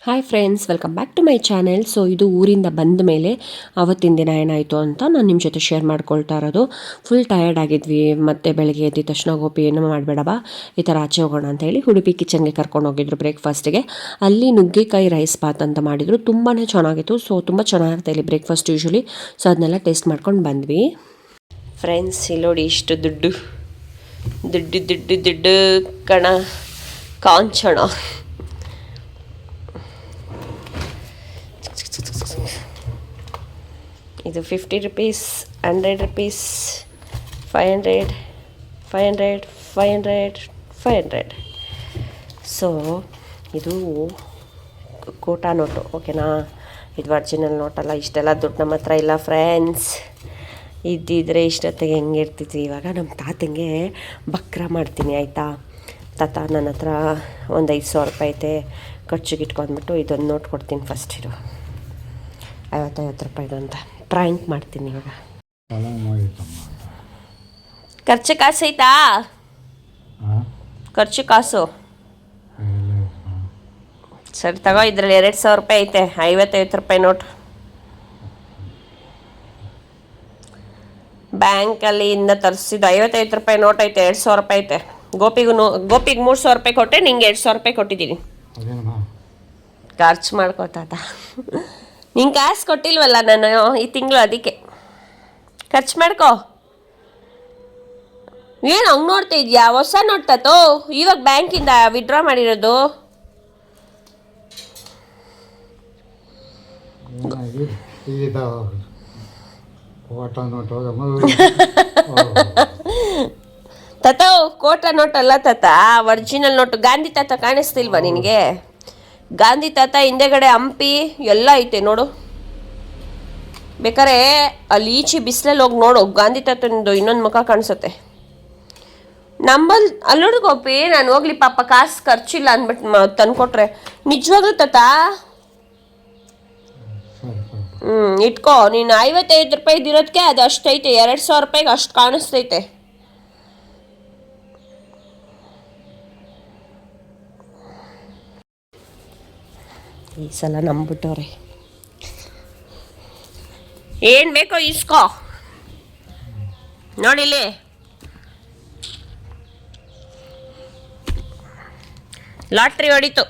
Hi friends, welcome back to my channel. So ಇದು ಊರಿಂದ ಬಂದ ಮೇಲೆ ಅವತ್ತಿನ ದಿನ ಏನಾಯಿತು ಅಂತ ನಾನು ನಿಮ್ಮ ಜೊತೆ ಶೇರ್ ಮಾಡ್ಕೊಳ್ತಾ ಇರೋದು. ಫುಲ್ ಟಯರ್ಡ್ ಆಗಿದ್ವಿ, ಮತ್ತು ಬೆಳಗ್ಗೆ ಎದ್ದ ತಕ್ಷಣ ಗೋಪಿ ಏನೂ ಮಾಡಬೇಡವಾ, ಈ ಥರ ಆಚೆ ಹೋಗೋಣ ಅಂತ ಹೇಳಿ ಉಡುಪಿ ಕಿಚನ್ಗೆ ಕರ್ಕೊಂಡು ಹೋಗಿದ್ರು ಬ್ರೇಕ್ಫಾಸ್ಟಿಗೆ. ಅಲ್ಲಿ ನುಗ್ಗೆಕಾಯಿ ರೈಸ್ ಬಾತ್ ಅಂತ ಮಾಡಿದರು, ತುಂಬಾ ಚೆನ್ನಾಗಿತ್ತು. ಸೊ ತುಂಬ ಚೆನ್ನಾಗಿರುತ್ತೆ ಇಲ್ಲಿ ಬ್ರೇಕ್ಫಾಸ್ಟ್ ಯೂಶ್ವಲಿ. ಸೊ ಅದನ್ನೆಲ್ಲ ಟೇಸ್ಟ್ ಮಾಡ್ಕೊಂಡು ಬಂದ್ವಿ. ಫ್ರೆಂಡ್ಸ್, ಇಲ್ಲಿ ನೋಡಿ ಇಷ್ಟು ದುಡ್ಡು ದುಡ್ಡು ದುಡ್ಡು ದುಡ್ಡು ಕಣ ಕಾಂಚಣ. ಇದು 50 rupees, 100 rupees, 500, 500, 500, 500. ಸೊ ಇದು ಕೋಟಾ ನೋಟು, ಓಕೆನಾ? ಇದು ಒರಿಜಿನಲ್ ನೋಟಲ್ಲ. ಇಷ್ಟೆಲ್ಲ ದುಡ್ಡು ನಮ್ಮ ಹತ್ರ ಇಲ್ಲ ಫ್ರೆಂಡ್ಸ್. ಇದ್ದಿದ್ರೆ ಇಷ್ಟೊತ್ತಿಗೆ ಹೆಂಗೆ ಇರ್ತಿದ್ವಿ. ಇವಾಗ ನಮ್ಮ ತಾತಂಗೆ ಬಕ್ರ ಮಾಡ್ತೀನಿ, ಆಯಿತಾ? ತಾತ, ನನ್ನ ಹತ್ರ ಒಂದು 5,000 ರೂಪಾಯಿ ಐತೆ, ಖರ್ಚಿಗೆ ಇಟ್ಕೊಂಡ್ಬಿಟ್ಟು ಇದೊಂದು ನೋಟ್ ಕೊಡ್ತೀನಿ ಫಸ್ಟ್. ಇರು 50 ರೂಪಾಯಿದು ಅಂತ ಟ್ರಾಯಿಂಗ್ ಮಾಡ್ತೀನಿ ಇವಾಗ. ಖರ್ಚು ಕಾಸು ಐತಾ? ಖರ್ಚು ಕಾಸು ಸರಿ ತಗೋ. ಇದರಲ್ಲಿ 2,000 ರೂಪಾಯಿ ಐತೆ, 50 ರೂಪಾಯಿ ನೋಟ್. ಬ್ಯಾಂಕಲ್ಲಿ ಇಂದ ತರಿಸಿದ್ದು 55 ರೂಪಾಯಿ ನೋಟ್ ಐತೆ, 2,000 ರೂಪಾಯಿ ಐತೆ. ಗೋಪಿಗೆ 3,000 ರೂಪಾಯಿ ಕೊಟ್ಟೆ, ನಿಂಗೆ 2,000 ರೂಪಾಯಿ ಕೊಟ್ಟಿದ್ದೀನಿ. ಖರ್ಚು ಮಾಡ್ಕೋತಾತ. ನಿಂಗೆ ಕಾಸು ಕೊಟ್ಟಿಲ್ವಲ್ಲ ನಾನು ಈ ತಿಂಗಳು, ಅದಕ್ಕೆ ಖರ್ಚು ಮಾಡ್ಕೋ. ಏನು ಹಂಗೆ ನೋಡ್ತಾ ಇದೆಯಾ? ಹೊಸ ನೋಡ್ತಾತೋ, ಇವಾಗ ಬ್ಯಾಂಕಿಂದ ವಿಡ್ರಾ ಮಾಡಿರೋದು. ತಾತ ಕೋಟಾ ನೋಟ್ ಅಲ್ಲ ತಾತ, ಒರಿಜಿನಲ್ ನೋಟು. ಗಾಂಧಿ ತಾತ ಕಾಣಿಸ್ತಿಲ್ವಾ ನಿನಗೆ? ಗಾಂಧಿ ತಾತ ಹಿಂದೆಗಡೆ ಹಂಪಿ ಎಲ್ಲ ಐತೆ ನೋಡು. ಬೇಕಾರೆ ಅಲ್ಲಿ ಈಚೆ ಬಿಸಿಲಲ್ಲಿ ಹೋಗಿ ನೋಡು, ಗಾಂಧಿ ತಾತಂದು ಇನ್ನೊಂದು ಮುಖ ಕಾಣಿಸುತ್ತೆ. ಅಲ್ಲಿ ನೋಡು ಗೋಪಿ, ನಾನು ಹೋಗ್ಲಿ ಪಾಪ ಕಾಸು ಖರ್ಚಿಲ್ಲ ಅಂದ್ಬಿಟ್ಟು ತಂದ್ಕೊಟ್ರೆ. ನಿಜವಾಗ್ಲೂ ತಾತ ಇಟ್ಕೋ. ನೀನು 55 ರೂಪಾಯಿ ಇರೋದಕ್ಕೆ ಅದು ಅಷ್ಟೈತೆ, 2,000 ರೂಪಾಯಿಗೆ ಅಷ್ಟು ಕಾಣಿಸ್ತೈತೆ. ಈ ಸಲ ನಂಬಿಟ್ಟವ್ರೆ. ಏನು ಬೇಕೋ ಇಸ್ಕೋ. ನೋಡಿಲಿ, ಲಾಟ್ರಿ ಹೊಡಿತು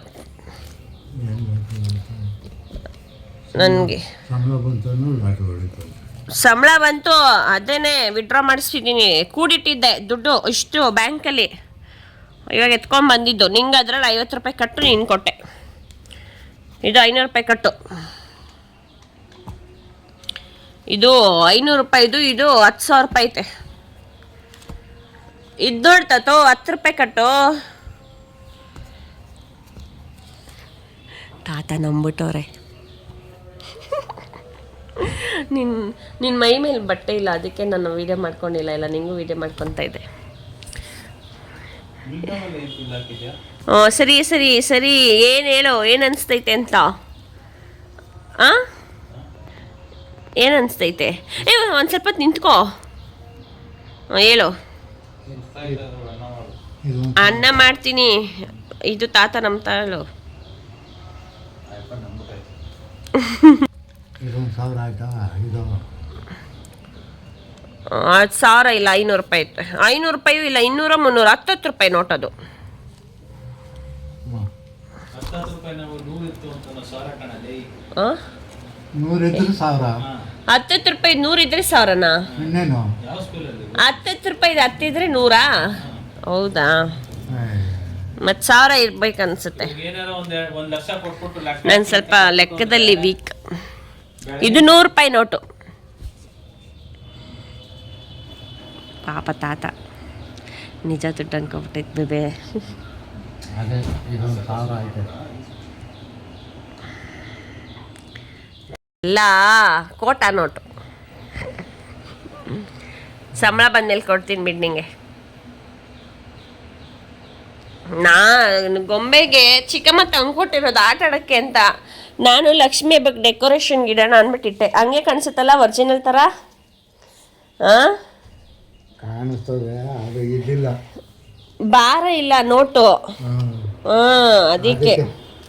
ನನಗೆ. ಸಂಬಳ ಬಂತು, ಅದೇನೆ ವಿಡ್ರಾ ಮಾಡಿಸ್ತಿದ್ದೀನಿ. ಕೂಡಿಟ್ಟಿದ್ದೆ ದುಡ್ಡು ಇಷ್ಟು ಬ್ಯಾಂಕಲ್ಲಿ, ಇವಾಗ ಎತ್ಕೊಂಡ್ಬಂದಿದ್ದು. ನಿಂಗೆ ಅದ್ರಲ್ಲಿ 50 ರೂಪಾಯಿ ಕಟ್ಟು ನೀನು ಕೊಟ್ಟೆ. ಇದು 500 ರೂಪಾಯಿ ಕಟ್ಟು. ಇದು 500 ರೂಪಾಯಿದು, ಇದು 10,000 ರೂಪಾಯಿ ಐತೆ. ಇದು ನೋಡ್ತಾತೋ 10 ರೂಪಾಯಿ ಕಟ್ಟು. ತಾತ ನಂಬಿಟ್ಟವ್ರೆ. ನಿನ್ನ ಮೈ ಮೇಲೆ ಬಟ್ಟೆ ಇಲ್ಲ, ಅದಕ್ಕೆ ನಾನು ವೀಡಿಯೋ ಮಾಡ್ಕೊಂಡಿಲ್ಲ. ಇಲ್ಲ ನಿಂಗೂ ವೀಡಿಯೋ ಮಾಡ್ಕೊತಾ ಇದ್ದೆ. ಸರಿ ಸರಿ ಸರಿ, ಏನು ಹೇಳು, ಏನು ಅನಿಸ್ತೈತೆ ಅಂತ? ಏನು ಅನಿಸ್ತೈತೆ? ಒಂದು ಸ್ವಲ್ಪ ನಿಂತ್ಕೋ. ಹೇಳು. ಅನ್ನ ಮಾಡ್ತೀನಿ. ಇದು ತಾತ ನಂಬ್ತಾ ಹೇಳು. 1,000 ಇಲ್ಲ, 500 ರೂಪಾಯಿ ಐತೆ. 500 ರೂಪಾಯಿ ಇಲ್ಲ, 200, 300, 10 ರೂಪಾಯಿ ನೋಟ್ ಅದು. 10 ರೂಪಾಯಿ 100 ಇದ್ರೆ 1,000ನಾ? 10 ರೂಪಾಯಿ 10 ಇದ್ರೆ 100? ಹೌದಾ? ಮತ್ತು 1,000 ಇರ್ಬೇಕನ್ಸುತ್ತೆ. ನಾನು ಸ್ವಲ್ಪ ಲೆಕ್ಕದಲ್ಲಿ ವೀಕ್. ಇದು 100 ರೂಪಾಯಿ ನೋಟು. ಪಾಪ ತಾತ ನಿಜ ದುಡ್ಡು ಅನ್ಕೊಬಿಟ್ಟೈತೆ ಬೇಬೆ. ಎಲ್ಲ ಕೋಟಾ ನೋಟು. ಸಂಬಳ ಬಂದ್ಮೇಲೆ ಕೊಡ್ತೀನಿ ಬಿಡು ನಿಂಗೆ. ನಾನು ಗೊಂಬೆಗೆ ಚಿಕ್ಕಮ್ಮ ತಂದ್ಕೊಟ್ಟಿರೋದು ಆಟ ಆಡೋಕ್ಕೆ ಅಂತ. ನಾನು ಲಕ್ಷ್ಮಿ ಹಬ್ಬಕ್ಕೆ ಡೆಕೋರೇಷನ್ಗೆ ಇಡೋಣ ಅಂದ್ಬಿಟ್ಟಿಟ್ಟೆ. ಹಂಗೆ ಕಾಣಿಸುತ್ತಲ್ಲ ಒರಿಜಿನಲ್ ಥರ. ಕಾಣಿಸ್ತದೆ, ಅದು ಇದಿಲ್ಲ, ಭಾರ ಇಲ್ಲ ನೋಟು. ಅದಕ್ಕೆ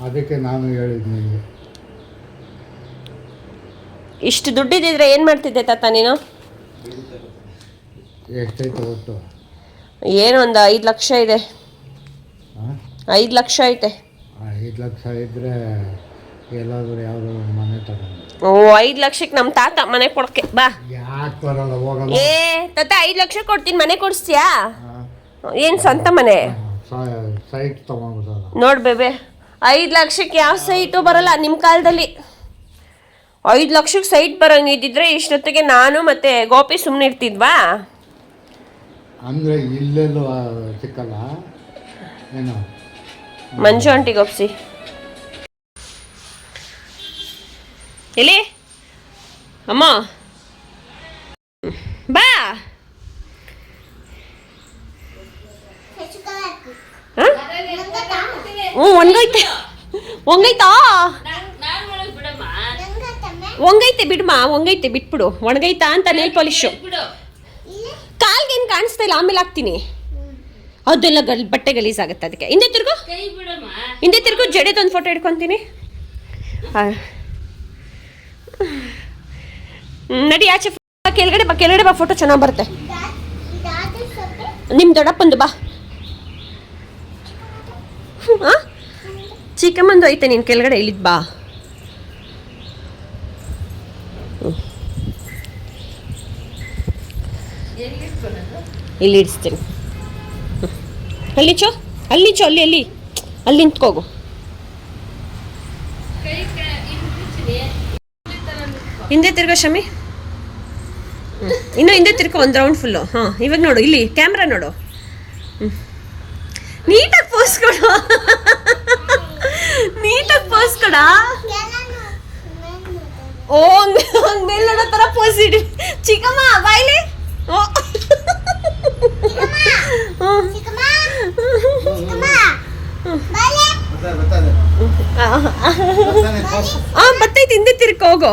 ಅದಕ್ಕೆ ನಾನು ಹೇಳಿದ್ದು ನಿಮಗೆ. ಇಷ್ಟು ದುಡ್ಡಿದ್ದಿದ್ರೆ ಏನು ಮಾಡ್ತಿದ್ದೆ ತಾತ ನೀನು? ಎಷ್ಟೈತೆ ಒಟ್ಟು? ಏನು ಒಂದು 5 ಲಕ್ಷ ಇದೆ. 5 ಲಕ್ಷ ಐತೆ. 5 ಲಕ್ಷ ಇದ್ದರೆ ಎಲ್ಲಾದರೂ ಯಾವುದೋ ಮನೆ ತಗೊಂಡು. ಓ 5 ಲಕ್ಷಕ್ಕೆ ನಮ್ಮ ತಾತ ಮನೆ ಕೊಡಕ್ಕೆ ಬಾ. ಯಾಕೆ ಬರೋಲ್ಲ, ಹೋಗಲ್ಲ. ಏ ತಾತ 5 ಲಕ್ಷ ಕೊಡ್ತೀನಿ, ಮನೆ ಕೊಡಿಸ್ತೀಯಾ? ಏನು ಸ್ವಂತ ಮನೆ? ಸೈಟ್ ತಗೊಂಡ್ಬಿಡಲ್ಲ. ನೋಡಿ ಬೇಬೆ, 5 ಲಕ್ಷಕ್ಕೆ ಯಾವ ಸೈಟು ಬರಲ್ಲ ನಿಮ್ಮ ಕಾಲದಲ್ಲಿ. 5 ಲಕ್ಷಕ್ಕೆ ಸೈಟ್ ಬರೋಂಗಿದ್ದಿದ್ರೆ ಇಷ್ಟೊತ್ತಿಗೆ ನಾನು ಮತ್ತೆ ಗೋಪಿ ಸುಮ್ಮನೆ ಇರ್ತಿದ್ವಾ? ಅಂದರೆ ಇಲ್ಲೆಲ್ಲೂ ಸಿಕ್ಕಲ್ಲ ಏನೋ. ಮಂಜು ಆಂಟಿಗೆ ಒಪ್ಸಿ. ಎಲ್ಲಿ ಅಮ್ಮ ಬಾ. ಒಣಗೈತೆ ಒಣಗೈತಾ? ಒಣಗೈತೆ ಬಿಡಮ್ಮ, ಒಣಗೈತೆ ಬಿಟ್ಬಿಡು. ಒಣಗೈತಾ ಅಂತ ನೇಲ್ ಪಾಲಿಶು. ಕಾಲ್ಗೇನು ಕಾಣಿಸ್ತಾ ಇಲ್ಲ, ಆಮೇಲೆ ಹಾಕ್ತೀನಿ. ಅದೆಲ್ಲ ಬಟ್ಟೆ ಗಲೀಸಾಗುತ್ತೆ, ಅದಕ್ಕೆ. ಹಿಂದೆ ತಿರ್ಗು ಜಡೆದೊಂದು ಫೋಟೋ ಹಿಡ್ಕೊತೀನಿ. ನಡಿ ಆಚೆ. ಕೆಳಗಡೆ ಬಾ, ಫೋಟೋ ಚೆನ್ನಾಗಿ ಬರುತ್ತೆ. ನಿಮ್ಮ ದೊಡ್ಡಪ್ಪಂದು ಬಾ. ಚಿಕ್ಕಮ್ಮಂದು ಐತೆ, ನೀನು ಕೆಳಗಡೆ ಇಲ್ಲಿದ್ದು ಬಾ. ಇಲ್ಲಿ ಇಡಿಸ್ತೀನಿ. ಅಲ್ಲಿ ಅಲ್ಲಿ ನಿಂತ್ಕೋಗು. ಹಿಂದೆ ತಿರ್ಗೋ ಶಮಿ. ಇನ್ನೂ ಹಿಂದೆ ತಿರ್ಕೊ, ಒಂದು ರೌಂಡ್ ಫುಲ್ಲು. ಹಾಂ, ಇವಾಗ ನೋಡು, ಇಲ್ಲಿ ಕ್ಯಾಮ್ರಾ ನೋಡು. ನೀಟಾಗಿ ಪೋಸ್ ಕೊಡು. ಓ ಹಂಗೆ ಮೇಲೆ ನೋಡೋ ಥರ ಪೋಸ್ ಇಡಿ. ಚಿಕ್ಕಮ್ಮ ಬಾಯ್ಲಿ. ಬತ್ತೈತಿ, ಹಿಂದೆ ತಿರ್ಕೊ ಹೋಗೋ.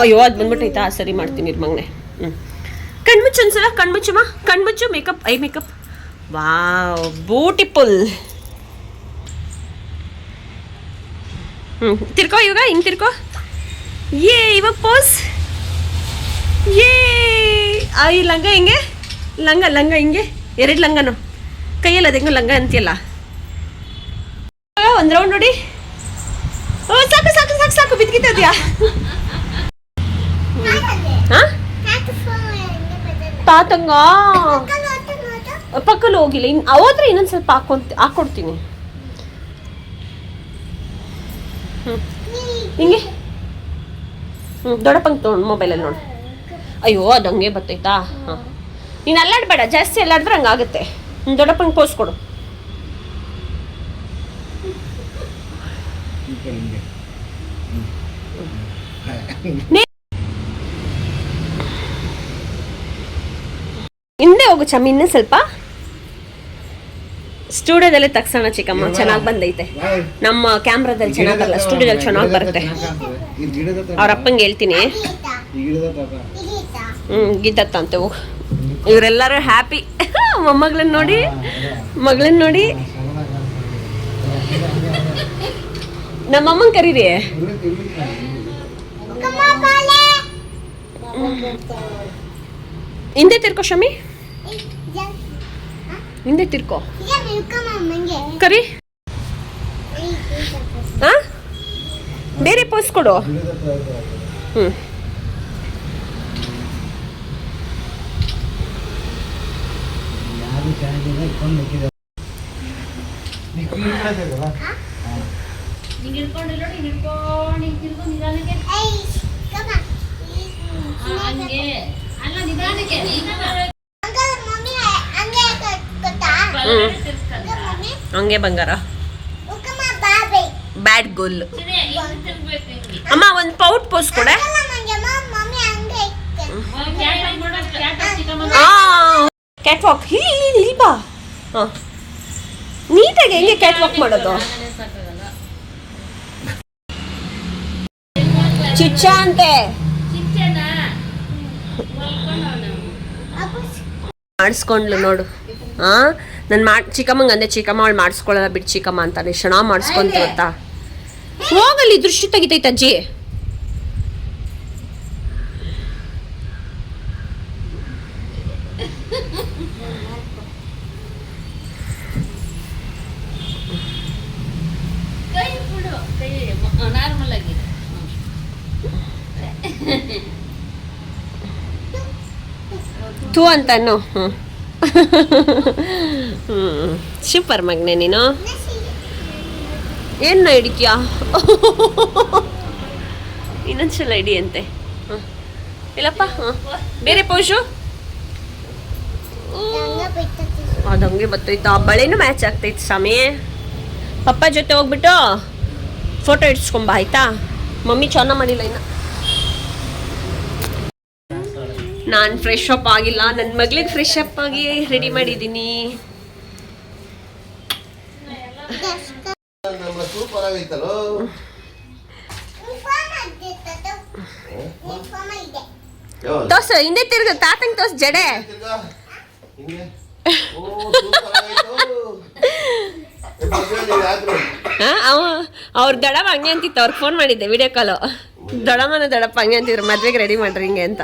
ಅಯ್ಯೋ, ಅದು ಬಂದ್ಬಿಟ್ಟೈತಾ? ಸರಿ ಮಾಡ್ತೀನಿ ಮಗನೆ. ಕಣ್ಮುಚ್ಚು ಒಂದ್ಸಲ, ಕಣ್ಮುಚ್ಚಮ್ಮ, ಕಣ್ಮುಚ್ಚು. Makeup, eye makeup. Wow, beautiful. ತಿರ್ಕೋ ಇವಾಗ, ಹಿಂಗೆ ತಿರ್ಕೋ. ಇವಾಗ ಪೋಸ್. ಈ ಲಂಗ ಹಿಂಗೆ, ಲಂಗ ಹಿಂಗೆ, 2 ಲಂಗನು ಕೈಯಲ್ಲಿ. ಅದು ಹೆಂಗೋ ಲಂಗ ಅಂತೀಯಲ್ಲ. ಒಂದು ರೌಂಡ್ ನೋಡಿ. ಓ ಸಾಕು ಬಿದ್ದಿದ್ಯಾ? ತಾತಂಗ ಪಕ್ಕಲ್ಲಿ ಹೋಗಿಲ್ಲ. ಹೋದ್ರೆ ಇನ್ನೊಂದು ಸ್ವಲ್ಪ ಹಾಕೊಡ್ತೀನಿ. ಹಿಂಗೆ ದೊಡ್ಡಪ್ಪಂಗೆ ತೊಗೊಂಡು ಮೊಬೈಲಲ್ಲಿ ನೋಡು. ಅಯ್ಯೋ, ಅದು ಹಂಗೆ ಬರ್ತೈತಾ? ಹಾಂ, ನೀನು ಅಲ್ಲಾಡಬೇಡ, ಜಾಸ್ತಿ ಅಲ್ಲಾಡಿದ್ರೆ ಹಂಗಾಗುತ್ತೆ. ದೊಡ್ಡಪ್ಪಂಗೆ ಪೋಸ್ ಕೊಡು. ಹಿಂದೆ ಹೋಗು ಚಮ್ಮಿ, ಇನ್ನೂ ಸ್ವಲ್ಪ. ಸ್ಟುಡಿಯೋದಲ್ಲೇ ತಗ್ಸೋಣ ಚಿಕ್ಕಮ್ಮ, ಚೆನ್ನಾಗಿ ಬಂದೈತೆ. ನಮ್ಮ ಕ್ಯಾಮ್ರಾದಲ್ಲಿ ಚೆನ್ನಾಗಿ ಬರಲ್ಲ, ಸ್ಟುಡಿಯೋದಲ್ಲಿ ಚೆನ್ನಾಗಿ ಬರುತ್ತೆ. ಅವ್ರ ಅಪ್ಪಂಗೆ ಹೇಳ್ತೀನಿ. ಗೀತತ್ತ ಅಂತ ಹೋಗು. ಇವರೆಲ್ಲರೂ ಹ್ಯಾಪಿ. ಮೊಮ್ಮಗಳನ್ನ ನೋಡಿ, ಮಗಳನ್ನ ನೋಡಿ. ನಮ್ಮಮ್ಮನ ಕರೀರಿ. ಹಿಂದೆ ತಿರ್ಕೋ ಶಮಿ, ಹಿಂದೆ ತಿರ್ಕೋ. ಕರಿ. ಬೇರೆ ಪೋಸ್ ಕೊಡು. ಹಂಗೆ ಬಂಗಾರ. ಬ್ಯಾಡ್ ಗೋಲ್. ಅಮ್ಮ ಒಂದು ಪೌಟ್ ಪೋಸ್ ಕೊಡೆ. Cat walk. ಇಲ್ಲಿ ಬಾ. ಹಾಂ, ನೀಟಾಗಿ ಹೆಂಗೆ ಕ್ಯಾಟ್ ವಾಕ್ ಮಾಡೋದು? ಚಿಚ್ಚ ಅಂತೆ ಮಾಡಿಸ್ಕೊಂಡ್ಲು ನೋಡು. ನಾನು ಚಿಕ್ಕಮ್ಮಂಗೆ ಅಂದೆ, ಚಿಕ್ಕಮ್ಮ ಅವಳು ಮಾಡಿಸ್ಕೊಳ್ಳಲ್ಲ ಬಿಟ್ಟು ಚಿಕ್ಕಮ್ಮ ಅಂತಾನೆ, ಚೆನ್ನಾಗಿ ಮಾಡಿಸ್ಕೊಂತ ಗೊತ್ತಾ. ಹೋಗಲ್ಲಿ ದೃಷ್ಟಿ ತೆಗಿತೈತೆ ಅಜ್ಜಿ. ತೂ ಅಂತಾನು. ಸೂಪರ್ ಮಗನೆ ನೀನು. ಏನು ಹಿಡಿತೀಯಾ? ಇನ್ನೊಂದ್ಸಲ ಹಿಡಿ ಅಂತೆ. ಇಲ್ಲಪ್ಪ. ಬೇರೆ ಪೋಷು ಅದಂಗೆ ಬರ್ತೈತ. ಬಳೆನೂ ಮ್ಯಾಚ್ ಆಗ್ತೈತೆ ಸ್ವಾಮಿ. ಪಪ್ಪ ಜೊತೆ ಹೋಗ್ಬಿಟ್ಟು ಫೋಟೋ ಇಡ್ಸ್ಕೊಂಬ ಆಯ್ತಾ. ಮಮ್ಮಿ ಚೆನ್ನಾಗಿ ಮಾಡಿಲ್ಲ ಇನ್ನು. ನಾನು ಫ್ರೆಶ್ ಅಪ್ ಆಗಿಲ್ಲ, ನನ್ನ ಮಗಳಿಗೆ ಫ್ರೆಶ್ ಅಪ್ ಆಗಿ ರೆಡಿ ಮಾಡಿದ್ದೀನಿ. ತೋರ್ಸು, ಹಿಂದೆ ತಿರ್ಗ ತಾತಂಗೆ ತೋರ್ಸು ಜಡೆ. ಅವ್ರ ದಡಪ್ಪ ಹಂಗೆ ಅಂತಿತ್ತು, ಅವ್ರಿಗೆ ಫೋನ್ ಮಾಡಿದ್ದೆ ವಿಡಿಯೋ ಕಾಲು. ದಡಮ್ಮನ ದಡಪ್ಪ ಹಂಗೆ ಅಂತಿದ್ರು, ಮದ್ವೆಗೆ ರೆಡಿ ಮಾಡ್ರಿ ಹಿಂಗೆ ಅಂತ.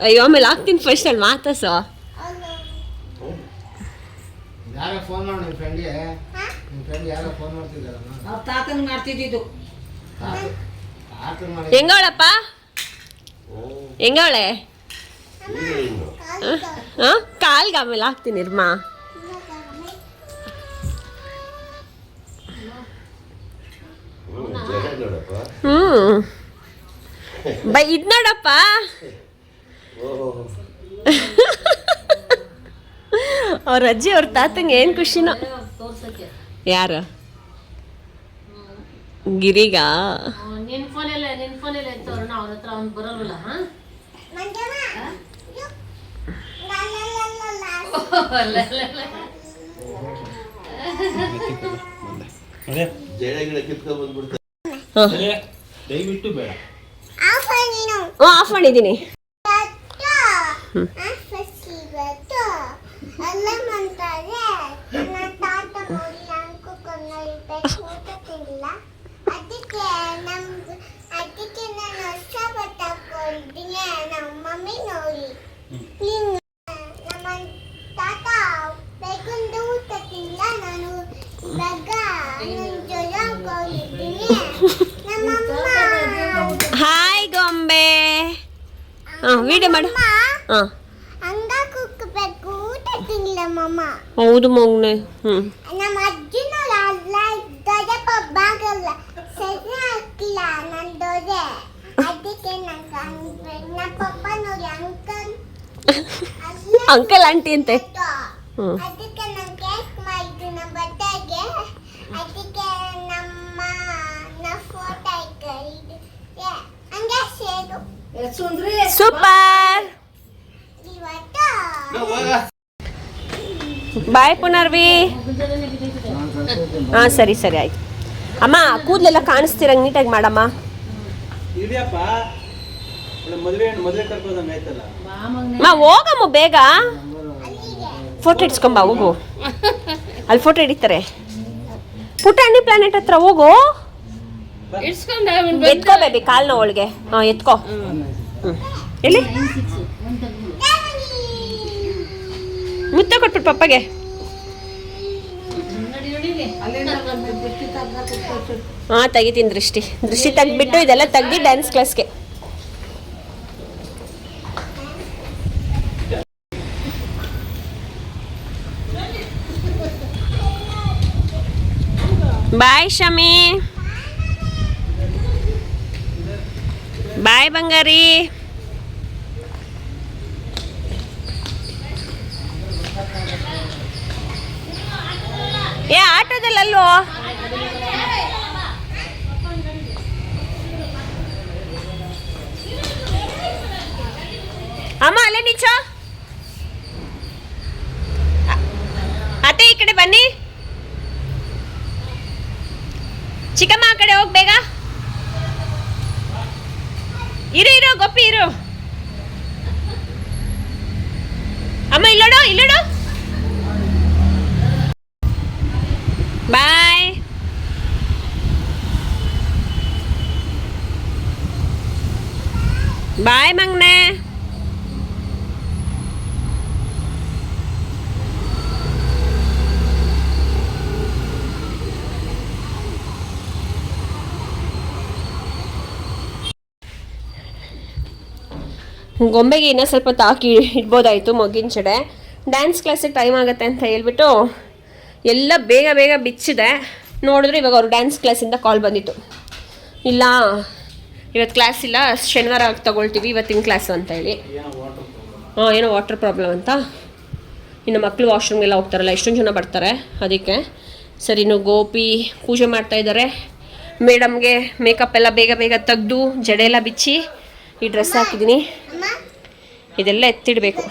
ಅಯ್ಯೋ ಆಮೇಲೆ ಹಾಕ್ತೀನಿ, ಫಸ್ಟ್ ಅಲ್ಲಿ ಮಾತಾಸೋ. ಯಾರೋ ಫೋನ್ ಮಾಡಿ ನಿಮ್ಮ ಫ್ರೆಂಡ್ಗೆ, ನಿಮ್ಮ ಫ್ರೆಂಡ್ ಯಾರೋ ಫೋನ್ ಮಾಡ್ತಿದ್ದಾರಮ್ಮ. ಅವ್ರ ತಾತನಿಗೆ ಮಾಡ್ತಿದ್ದಿದ್ದು. ಹೆಂಗವಳಪ್ಪ? ಹೆಂಗವಳೆ? ಕಾಲ್ಗೆ ಆಮೇಲೆ ಹಾಕ್ತೀನಿ ಇರ್ಮಾ. ಬೈ ಇದ್ ನೋಡಪ್ಪ. ಅವ್ರ ಅಜ್ಜಿ ಅವ್ರ ತಾತಂಗೆ ಏನ್ ಖುಷಿನೋ. ಯಾರು? ಗಿರಿಗ ನಿನ್ ಫೋನೆಲ್ಲ ಅವ್ರ ಹತ್ರ ಅವ್ನು ಬರೋಲ್ಲ. ದಯವಿಟ್ಟು ಬೇಡ. ಆಫ್ ಮಾಡಿದ್ದೀನಿ. ಹಾಯ್ ಗೊಂಬೆ. ವಿಡಿಯೋ ಮಾಡು. ಹೌದು ಮಗನೆ. ನಮ್ಮ ಅಜ್ಜಿನ ಬಾಗಲ್ಲ ಸರಿ ಹಾಕಿಲ್ಲ ನನ್ನ ದೊರೆ. ಅದಕ್ಕೆ ನನ್ನ ಪಪ್ಪ ನೋಡಿ ಅಂಕಲ್ ಆಂಟಿ ಅಂತೆ. ಅದಕ್ಕೆ ನಾನು ಕೇಕ್ ಮಾಡಿದ್ದು ನಮ್ಮ ಬಟ್ಟೆಗೆ. ಅದಕ್ಕೆ ನಮ್ಮ ಫೋಟೋ ಇಟ್ಟು ಹಂಗೆ ಸೇರು. ಸೂಪರ್. ಬಾಯ್ ಪುನರ್ವಿ. ಸರಿ ಸರಿ ಆಯ್ತು. ಅಮ್ಮ ಕೂದಲೆಲ್ಲ ಕಾಣಿಸ್ತಿರಂಗೆ ನೀಟಾಗಿ ಮಾಡಮ್ಮ. ಹೋಗಮ್ಮ ಬೇಗ. ಫೋಟೋ ಇಡ್ಸ್ಕೊಂಬ ಹೋಗು. ಅಲ್ಲಿ ಫೋಟೋ ಹಿಡಿತಾರೆ. ಪುಟಾಣಿ ಪ್ಲಾನೆಟ್ ಹತ್ರ ಹೋಗು. ಎತ್ಕೋ ಬೇಬಿ ಕಾಲ್ನ ಅವಳಿಗೆ. ಎತ್ಕೋ. ಎಲ್ಲಿ ಮುತ್ತ ಕೊಟ್ಬಿಟ್ಟು ಪಪ್ಪಗೆ. ತೆಗಿತೀನಿ ದೃಷ್ಟಿ ತೆಗ್ದ್ಬಿಟ್ಟು ಇದೆಲ್ಲ ತೆಗ್ದು ಡ್ಯಾನ್ಸ್ ಕ್ಲಾಸ್ಗೆ. ಬಾಯ್ ಶಮಿ. ಬಾಯ್ ಬಂಗಾರಿ. ಆಟೋದಲ್ಲಲ್ವೋ? ಅಮ್ಮ ಅಲ್ಲೇ ನಿಚ್ಚ. ಇಲ್ಲಿಡು. ಬಾಯ್. ಬಾಯ್ ಮಂಗ್ನೆ. ಗೊಂಬೆಗೆ ಇನ್ನೂ ಸ್ವಲ್ಪ ತಾಕಿ ಇಡ್ಬೋದಾಯಿತು ಮಗಿನ ಜಡೆ. ಡ್ಯಾನ್ಸ್ ಕ್ಲಾಸಿಗೆ ಟೈಮ್ ಆಗುತ್ತೆ ಅಂತ ಹೇಳ್ಬಿಟ್ಟು ಎಲ್ಲ ಬೇಗ ಬೇಗ ಬಿಚ್ಚಿದೆ. ನೋಡಿದ್ರೆ ಇವಾಗ ಅವರು ಡ್ಯಾನ್ಸ್ ಕ್ಲಾಸಿಂದ ಕಾಲ್ ಬಂದಿತ್ತು, ಇಲ್ಲ ಇವತ್ತು ಕ್ಲಾಸ್ ಇಲ್ಲ, ಶನಿವಾರ ತಗೊಳ್ತೀವಿ ಇವತ್ತಿನ ಕ್ಲಾಸು ಅಂತ ಹೇಳಿ. ಏನೋ ವಾಟರ್ ಪ್ರಾಬ್ಲಮ್ ಅಂತ. ಇನ್ನು ಮಕ್ಕಳು ವಾಶ್ರೂಮ್ಗೆಲ್ಲ ಹೋಗ್ತಾರಲ್ಲ, ಎಷ್ಟೊಂದು ಜನ ಬರ್ತಾರೆ ಅದಕ್ಕೆ. ಸರಿ, ಇನ್ನು ಗೋಪಿ ಪೂಜೆ ಮಾಡ್ತಾಯಿದ್ದಾರೆ. ಮೇಡಮ್ಗೆ ಮೇಕಪ್ ಎಲ್ಲ ಬೇಗ ಬೇಗ ತೆಗೆದು ಜಡೆ ಎಲ್ಲ ಬಿಚ್ಚಿ ಈ ಡ್ರೆಸ್ ಹಾಕಿದ್ದೀನಿ. ಇದೆಲ್ಲ ಎತ್ತಿಡಬೇಕು.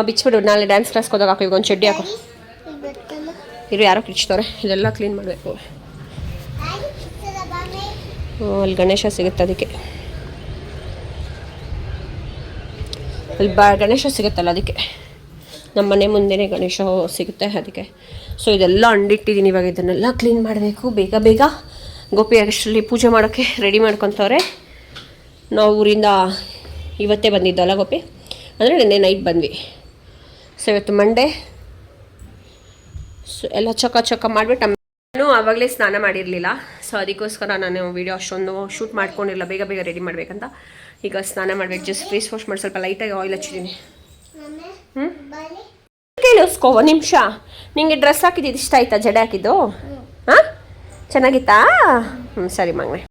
ಬಿಚ್ಚಿಬಿಡು, ನಾಳೆ ಡ್ಯಾನ್ಸ್ ಕ್ಲಾಸ್ಗೆ ಹೋದಾಗ ಹಾಕೋ. ಈಗ ಒಂದು ಚಡ್ಡಿ ಹಾಕೋ. ಇರು, ಯಾರೋ ಕಿಚ್ತವ್ರೆ. ಇದೆಲ್ಲ ಕ್ಲೀನ್ ಮಾಡಬೇಕು. ಅಲ್ಲಿ ಗಣೇಶ ಸಿಗುತ್ತೆ, ಅದಕ್ಕೆ ಅಲ್ಲಿ ಗಣೇಶ ಸಿಗುತ್ತಲ್ಲ ಅದಕ್ಕೆ. ನಮ್ಮ ಮನೆ ಮುಂದೆನೇ ಗಣೇಶ ಸಿಗುತ್ತೆ ಅದಕ್ಕೆ. ಸೊ ಇದೆಲ್ಲ ಅಂಡಿಟ್ಟಿದ್ದೀನಿ. ಇವಾಗ ಇದನ್ನೆಲ್ಲ ಕ್ಲೀನ್ ಮಾಡಬೇಕು ಬೇಗ ಬೇಗ. ಗೋಪಿ ಅಷ್ಟರಲ್ಲಿ ಪೂಜೆ ಮಾಡೋಕ್ಕೆ ರೆಡಿ ಮಾಡ್ಕೊತವ್ರೆ. ನಾವು ಊರಿಂದ ಇವತ್ತೇ ಬಂದಿದ್ದಲ್ಲ ಗೋಪಿ, ಅಂದರೆ ನಿನ್ನೆ ನೈಟ್ ಬಂದ್ವಿ. ಸೊ ಇವತ್ತು ಮಂಡೇ. ಸೊ ಎಲ್ಲ ಚೊಕ್ಕ ಮಾಡಿಬಿಟ್ಟು ನಾನು ಆವಾಗಲೇ ಸ್ನಾನ ಮಾಡಿರಲಿಲ್ಲ. ಸೊ ಅದಕ್ಕೋಸ್ಕರ ನಾನು ವೀಡಿಯೋ ಅಷ್ಟೊಂದು ಶೂಟ್ ಮಾಡ್ಕೊಂಡಿರಲಿಲ್ಲ, ಬೇಗ ಬೇಗ ರೆಡಿ ಮಾಡಬೇಕಂತ. ಈಗ ಸ್ನಾನ ಮಾಡಬೇಕು. ಜಸ್ಟ್ ಫೇಸ್ ವಾಶ್ ಮಾಡಿ ಸ್ವಲ್ಪ ಲೈಟಾಗಿ ಆಯಿಲ್ ಹಚ್ಚಿದ್ದೀನಿ. ಕೇಳಿಸ್ಕೋ ಒಂದು ನಿಮಿಷ. ನಿಂಗೆ ಡ್ರೆಸ್ ಹಾಕಿದ್ದು ಇಷ್ಟ ಆಯ್ತಾ? ಜಡೆ ಹಾಕಿದ್ದು ಹಾಂ ಚೆನ್ನಾಗಿತ್ತಾ? ಸರಿ ಮಗನೇ.